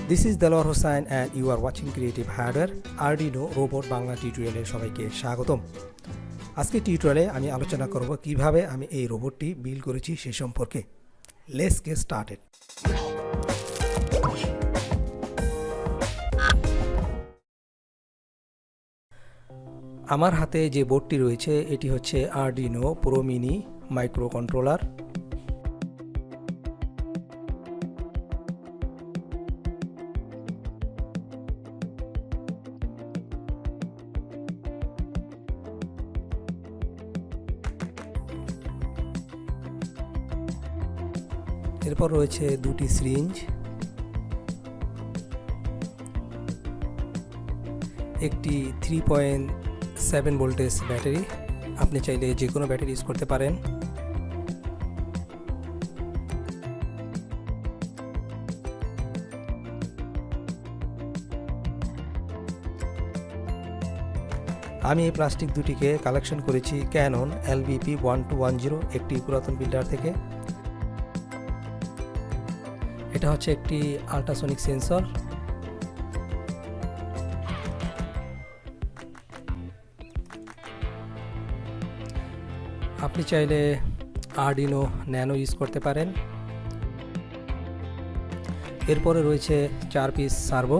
This is Dalwar Hossain and you are watching Creative Hardware Arduino Robot Bangla টিউটোরিয়ালে সবাইকে স্বাগতম। আজকে টিউটোরিয়ালে আমি আলোচনা করব কিভাবে আমি এই রোবটটি বিল্ড করেছি সে সম্পর্কে। Let's get started. আমার হাতে যে বোর্ডটি রয়েছে এটি হচ্ছে Arduino Pro Mini মাইক্রোকন্ট্রোলার। এরপর রয়েছে দুটি সিরিঞ্জ, একটি 3.7 ভোল্টেজ ব্যাটারি। আপনি চাইলে যে কোনো ব্যাটারি ইউজ করতে পারেন। আমি এই প্লাস্টিক দুটিকে কালেকশন করেছি ক্যানন LBP1210 একটি পুরাতন বিল্ডার থেকে। এটা হচ্ছে একটি আল্ট্রাসনিক সেন্সর। আপনি চাইলে Arduino ন্যানো ইউজ করতে পারেন। এরপরে রয়েছে 4 পিস সার্ভো।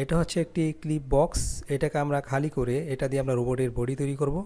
এটা হচ্ছে একটি ক্লিপ বক্স। এটাকে আমরা খালি করে এটা দিয়ে আমরা রোবটের বডি তৈরি করব।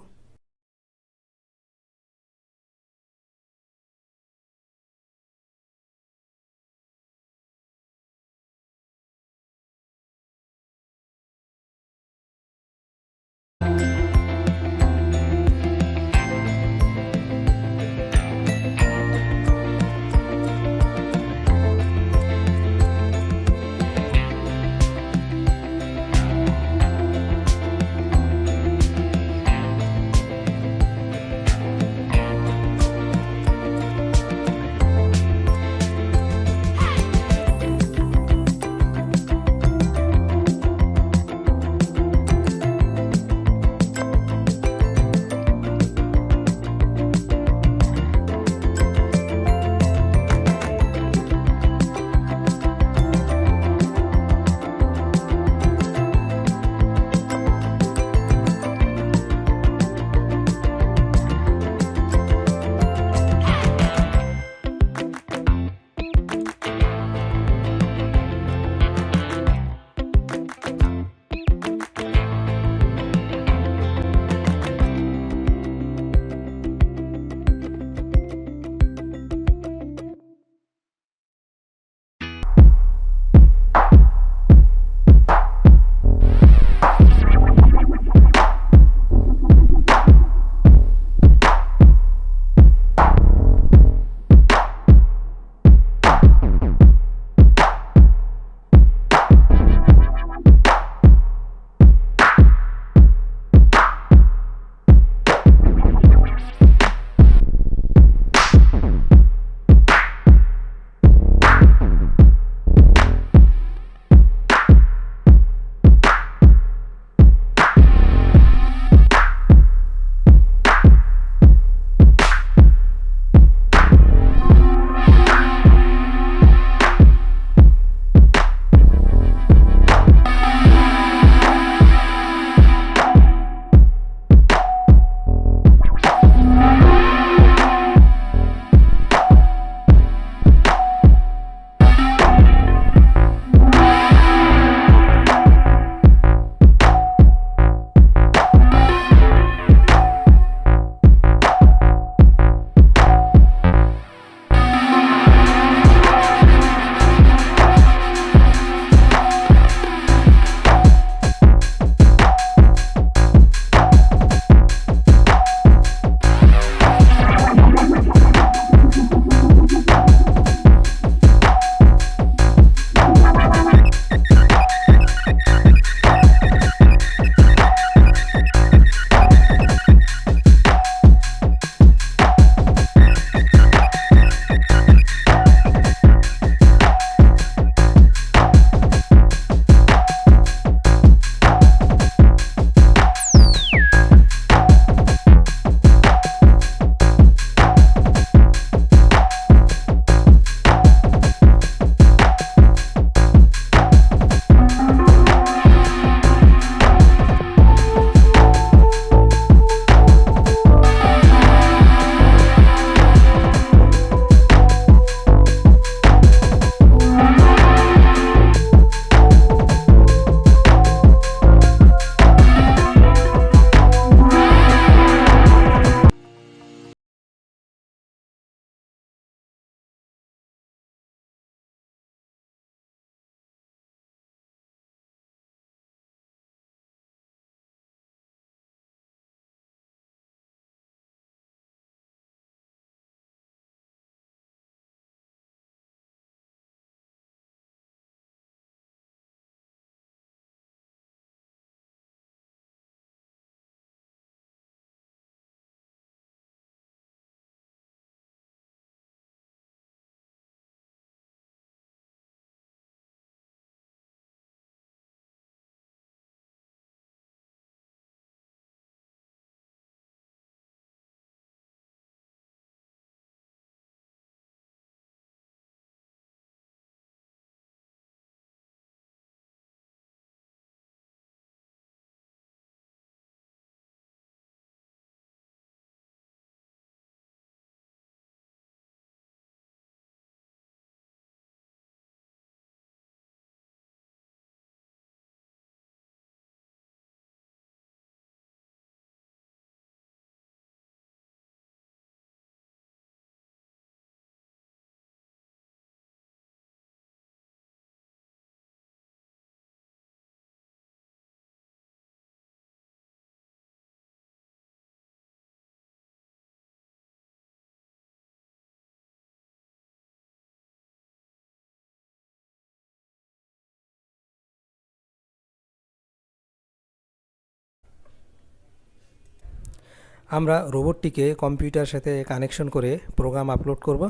আমরা রোবটটিকে কম্পিউটার সাথে কানেকশন করে প্রোগ্রাম আপলোড করব।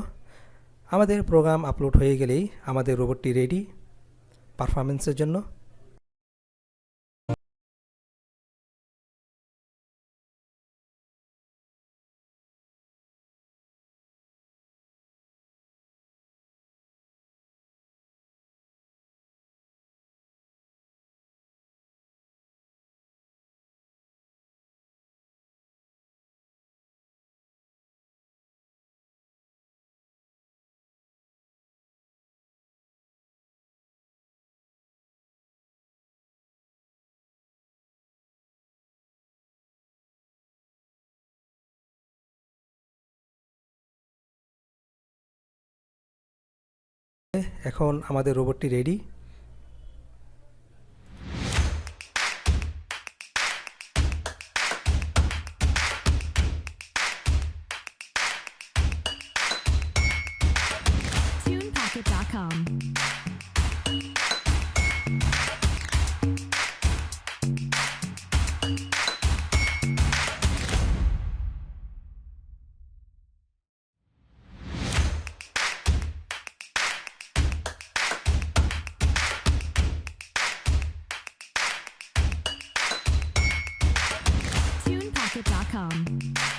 আমাদের প্রোগ্রাম আপলোড হয়ে গেলেই আমাদের রোবটটি রেডি পারফরমেন্সের জন্য। এখন আমাদের রোবটটি রেডি। TunePacket.com. TunePacket.com.